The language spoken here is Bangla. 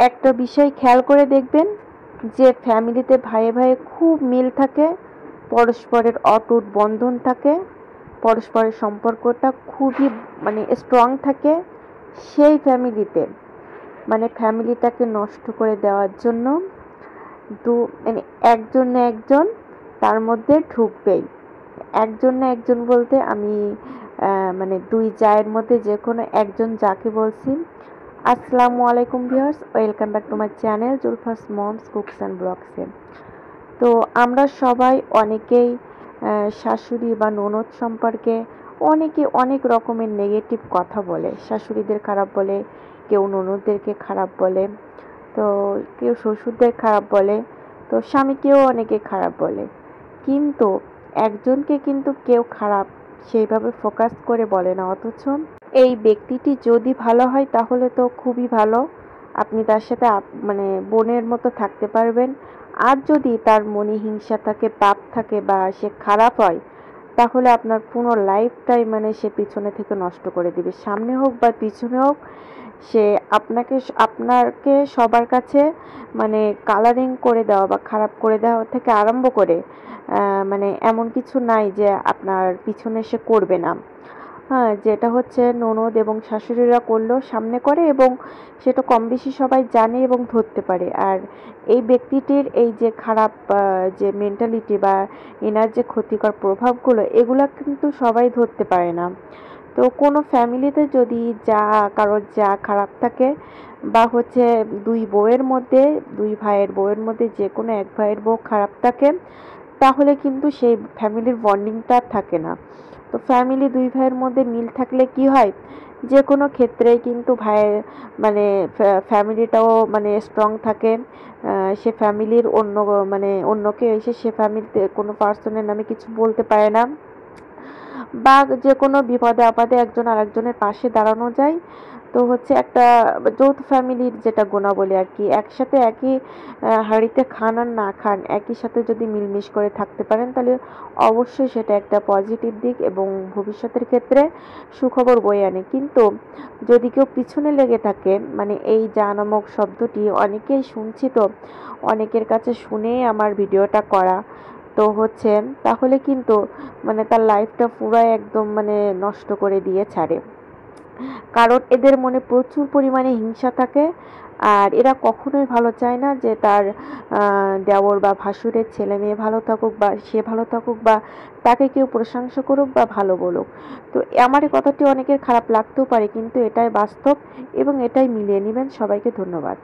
একটা বিষয় খেয়াল করে দেখবেন যে ফ্যামিলিতে ভাইয়ে ভাইয়ে খুব মিল থাকে, পরস্পরের অটুট বন্ধন থাকে, পরস্পরের সম্পর্কটা খুবই স্ট্রং থাকে, সেই ফ্যামিলিতে ফ্যামিলিটাকে নষ্ট করে দেওয়ার জন্য দু একজন না একজন তার মধ্যে ঢুকবেই। একজন না একজন বলতে আমি দুই জায়ের মধ্যে যে কোনো একজন যাকে বলছি। আসসালামু আলাইকুম viewers, welcome back to my channel Zulfa's moms cooks and ব্লগসে। তো আমরা সবাই অনেকেই শাশুড়ি বা ননদ সম্পর্কে অনেকে অনেক রকমের নেগেটিভ কথা বলে, শাশুড়িদের খারাপ বলে, কেউ ননদদেরকে খারাপ বলে, তো কেউ শ্বশুরদের খারাপ বলে, তো স্বামীকেও অনেকে খারাপ বলে। কিন্তু একজনকে কিন্তু কেউ খারাপ সেইভাবে ফোকাস করে বলে না, অথচ এই ব্যক্তিটি যদি ভালো হয় তাহলে তো খুবই ভালো, আপনি তার সাথে বোনের মতো থাকতে পারবেন। আর যদি তার মনে হিংসা থাকে, পাপ থাকে বা সে খারাপ হয়, তাহলে আপনার পুরো লাইফটাই সে পিছনে থেকে নষ্ট করে দিবে, সামনে হোক বা পিছনে হোক। সে আপনাকে সবার কাছে কালারিং করে দেওয়া বা খারাপ করে দেওয়া থেকে আরম্ভ করে এমন কিছু নাই যে আপনার পিছনে সে করবে না। হ্যাঁ, যেটা হচ্ছে ননদ এবং শাশুড়িরা করলেও সামনে করে, এবং সেটা কম বেশি সবাই জানে এবং ধরতে পারে। আর এই ব্যক্তিটির এই যে খারাপ যে মেন্টালিটি বা এনার যে ক্ষতিকর প্রভাবগুলো, এগুলো কিন্তু সবাই ধরতে পারে না। তো কোনো ফ্যামিলিতে যদি কারোর যা খারাপ থাকে, বা হচ্ছে দুই বউয়ের মধ্যে, দুই ভাইয়ের বউয়ের মধ্যে যে কোনো এক ভাইয়ের বউ খারাপ থাকে, তাহলে কিন্তু সেই ফ্যামিলির বন্ডিংটা থাকে না। তো ফ্যামিলি দুই ভাইয়ের মধ্যে মিল থাকলে কি হয়, যে কোনো ক্ষেত্রেই কিন্তু ভাইয়ের ফ্যামিলিটাও স্ট্রং থাকে। সে ফ্যামিলির অন্যকে এসে সে ফ্যামিলিতে কোনো পার্সনের নামে কিছু বলতে পারে না, বা যে কোনো বিপদে আপদে একজন আরেকজনের পাশে দাঁড়ানো যায়। তো হচ্ছে একটা যৌথ ফ্যামিলির যেটা গুণাবলী আর কি, একসাথে একই হাঁড়িতে খান আর না খান, একই সাথে যদি মিলমিশ করে থাকতে পারেন, তাহলে অবশ্যই সেটা একটা পজিটিভ দিক এবং ভবিষ্যতের ক্ষেত্রে সুখবর বয়ে আনে। কিন্তু যদি কেউ পিছনে লেগে থাকে, এই যা নামক শব্দটি অনেকেই শুনছি, তো অনেকের কাছে শুনেই আমার ভিডিওটা করা, তো হচ্ছে তাহলে কিন্তু তার লাইফটা পুরাই একদম নষ্ট করে দিয়ে ছাড়ে। কারণ এদের মনে প্রচুর পরিমাণে হিংসা থাকে, আর এরা কখনোই ভালো চায় না যে তার দেওর বা ভাসুরের ছেলে মেয়ে ভালো থাকুক, বা সে ভালো থাকুক, বা তাকে কেউ প্রশংসা করুক বা ভালো বলুক। তো আমার এই কথাটি অনেকের খারাপ লাগতেও পারে, কিন্তু এটাই বাস্তব এবং এটাই মিলিয়ে নেবেন। সবাইকে ধন্যবাদ।